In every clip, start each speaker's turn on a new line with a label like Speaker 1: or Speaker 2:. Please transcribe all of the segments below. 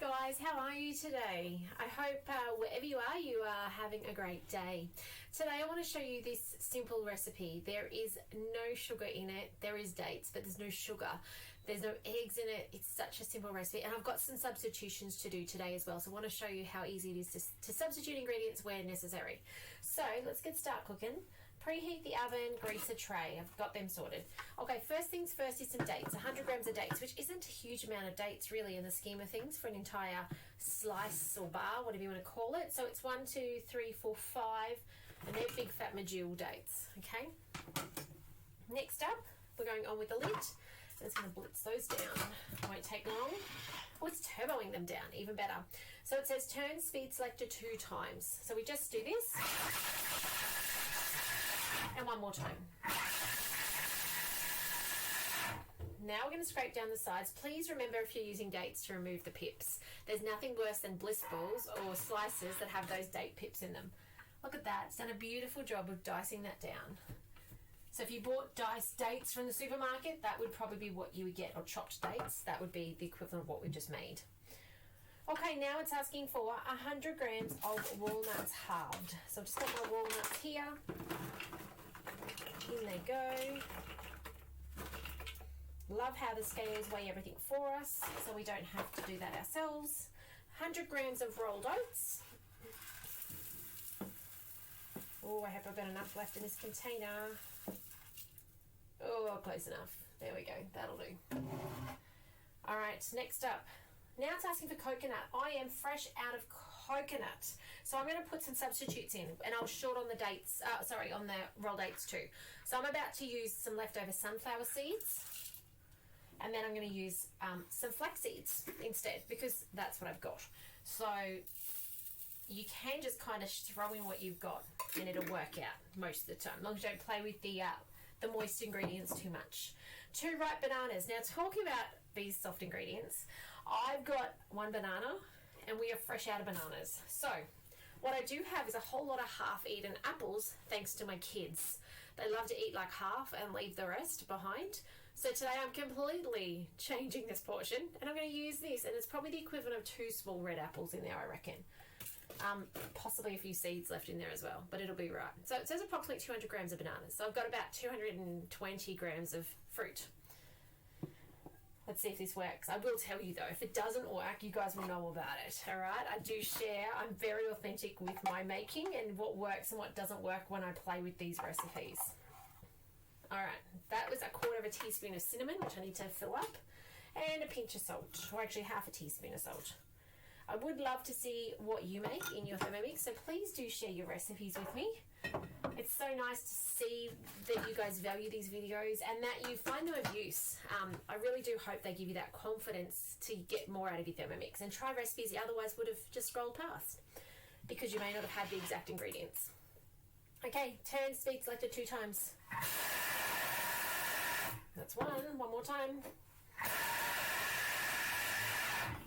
Speaker 1: Hi guys, how are you today? I hope wherever you are having a great day. Today I want to show you this simple recipe. There is no sugar in it. There is dates, but there's no sugar. There's no eggs in it. It's such a simple recipe, and I've got some substitutions to do today as well. So I want to show you how easy it is to substitute ingredients where necessary. So let's get started cooking. Preheat the oven, grease a tray. I've got them sorted. Okay, first things first is some dates. 100 grams of dates, which isn't a huge amount of dates really in the scheme of things for an entire slice or bar, whatever you want to call it. So it's 1, 2, 3, 4, 5, and they're big fat medjool dates. Okay. Next up, we're going on with the lid. I'm just going to blitz those down. Won't take long. Oh, it's turboing them down, even better. So it says turn speed selector 2 times. So we just do this. And one more time. Now we're going to scrape down the sides. Please remember, if you're using dates, to remove the pips. There's nothing worse than bliss balls or slices that have those date pips in them. Look at that. It's done a beautiful job of dicing that down. So if you bought diced dates from the supermarket, that would probably be what you would get, or chopped dates. That would be the equivalent of what we just made. Okay, now it's asking for 100 grams of walnuts halved. So I've just got my walnuts here. In they go. Love how the scales weigh everything for us, so we don't have to do that ourselves. 100 grams of rolled oats. Oh, I hope I've got enough left in this container. Oh, close enough. There we go. That'll do. All right, next up. Now it's asking for coconut. I am fresh out of coconut. So I'm going to put some substitutes in, and I was short on the dates, on the rolled dates too. So I'm about to use some leftover sunflower seeds, and then I'm going to use some flax seeds instead, because that's what I've got. So you can just kind of throw in what you've got, and it'll work out most of the time, as long as you don't play with the moist ingredients too much. 2 ripe bananas. Now, talking about these soft ingredients, I've got 1 banana, and we are fresh out of bananas. So what I do have is a whole lot of half-eaten apples, thanks to my kids. They love to eat like half and leave the rest behind. So today I'm completely changing this portion, and I'm going to use this, and it's probably the equivalent of 2 small red apples in there, I reckon. Possibly a few seeds left in there as well, but it'll be right. So it says approximately 200 grams of bananas. So I've got about 220 grams of fruit. Let's see if this works. I will tell you though, if it doesn't work, you guys will know about it. All right, I do share. I'm very authentic with my making and what works and what doesn't work when I play with these recipes. All right, that was 1/4 teaspoon of cinnamon, which I need to fill up, and a pinch of salt, or actually 1/2 teaspoon of salt. I would love to see what you make in your Thermomix, so please do share your recipes with me. It's so nice to see that you guys value these videos and that you find them of use. I really do hope they give you that confidence to get more out of your Thermomix and try recipes you otherwise would have just scrolled past, because you may not have had the exact ingredients. Okay, turn speed selector 2 times. That's 1. One more time.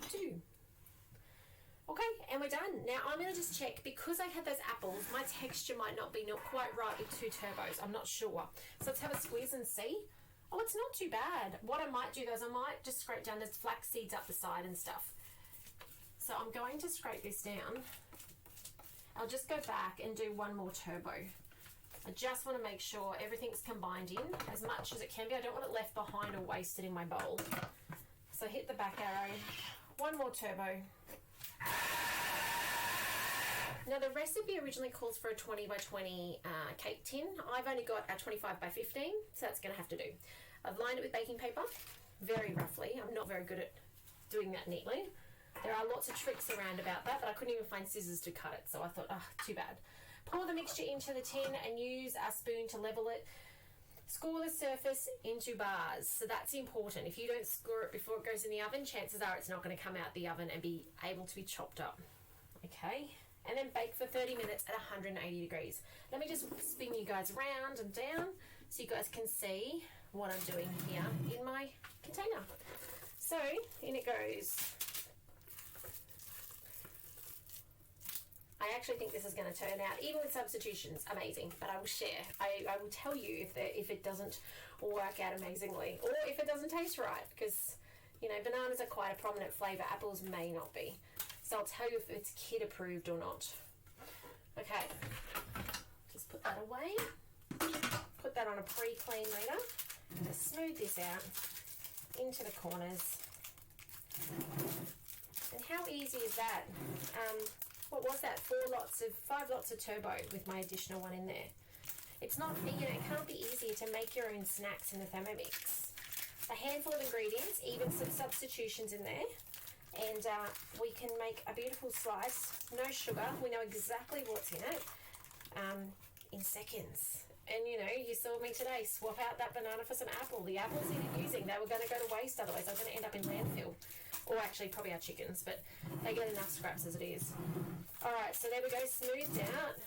Speaker 1: 2. Okay, and we're done. Now I'm going to just check, because I had those apples, my texture might not be quite right with 2 turbos. I'm not sure. So let's have a squeeze and see. Oh, it's not too bad. What I might do though is I might just scrape down those flax seeds up the side and stuff. So I'm going to scrape this down. I'll just go back and do 1 more turbo. I just want to make sure everything's combined in as much as it can be. I don't want it left behind or wasted in my bowl. So hit the back arrow. 1 more turbo. Now the recipe originally calls for a 20 by 20 cake tin. I've only got a 25 by 15, so that's going to have to do. I've lined it with baking paper, very roughly. I'm not very good at doing that neatly. There are lots of tricks around about that, but I couldn't even find scissors to cut it, so I thought, too bad. Pour the mixture into the tin and use a spoon to level it. Score the surface into bars. So that's important. If you don't score it before it goes in the oven, chances are it's not going to come out the oven and be able to be chopped up. Okay, and then bake for 30 minutes at 180 degrees. Let me just spin you guys round and down so you guys can see what I'm doing here in my container. So in it goes. I actually think this is going to turn out, even with substitutions, amazing. But I will share. I will tell you if it doesn't work out amazingly, or if it doesn't taste right, because You know, bananas are quite a prominent flavour. Apples may not be. So I'll tell you if it's kid approved or not. Okay, just put that away. Put that on a pre-clean reader. Just smooth this out into the corners. And how easy is that? What was that? 5 lots of turbo with my additional one in there. It's not, you know, it can't be easier to make your own snacks in the Thermomix. A handful of ingredients, even some substitutions in there, and we can make a beautiful slice. No sugar. We know exactly what's in it in seconds. And you know, you saw me today swap out that banana for some apple. The apples needed using. They were going to go to waste, otherwise I was going to end up in landfill. Or actually probably our chickens, but they get enough scraps as it is. Alright, so there we go, smoothed out.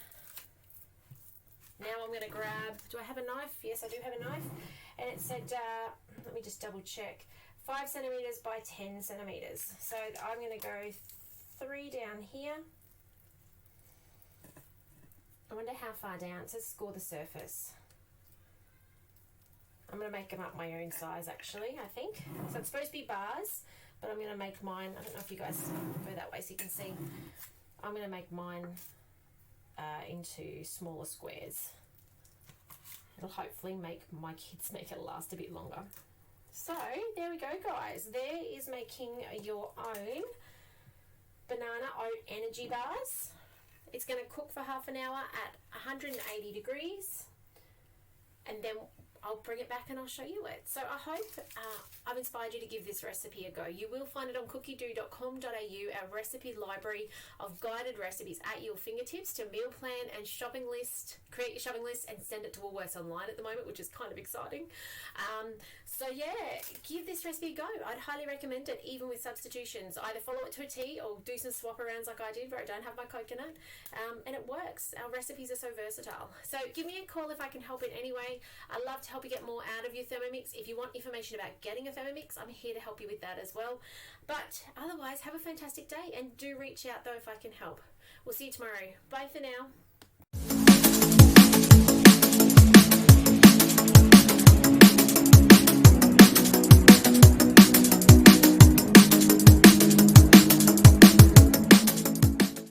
Speaker 1: Now I'm going to grab, do I have a knife? Yes, I do have a knife. And it said, let me just double check, 5 centimetres by 10 centimetres. So I'm going to go 3 down here. I wonder how far down. It says score the surface. I'm going to make them up my own size actually, I think. So it's supposed to be bars, but I'm going to make mine, I don't know if you guys go that way so you can see. I'm going to make mine into smaller squares. It'll hopefully make my kids make it last a bit longer. So there we go, guys. There is making your own banana oat energy bars. It's going to cook for half an hour at 180 degrees, and then I'll bring it back and I'll show you it. So I hope I've inspired you to give this recipe a go. You will find it on cookiedoo.com.au, our recipe library of guided recipes at your fingertips to meal plan and shopping list. Create your shopping list and send it to Woolworths online at the moment, which is kind of exciting. So yeah, give this recipe a go. I'd highly recommend it, even with substitutions. Either follow it to a T or do some swap arounds like I did where I don't have my coconut. And it works. Our recipes are so versatile. So give me a call if I can help in any way. I'd love to help you get more out of your Thermomix. If you want information about getting a Thermomix, I'm here to help you with that as well. But otherwise, have a fantastic day and do reach out though if I can help. We'll see you tomorrow. Bye for now.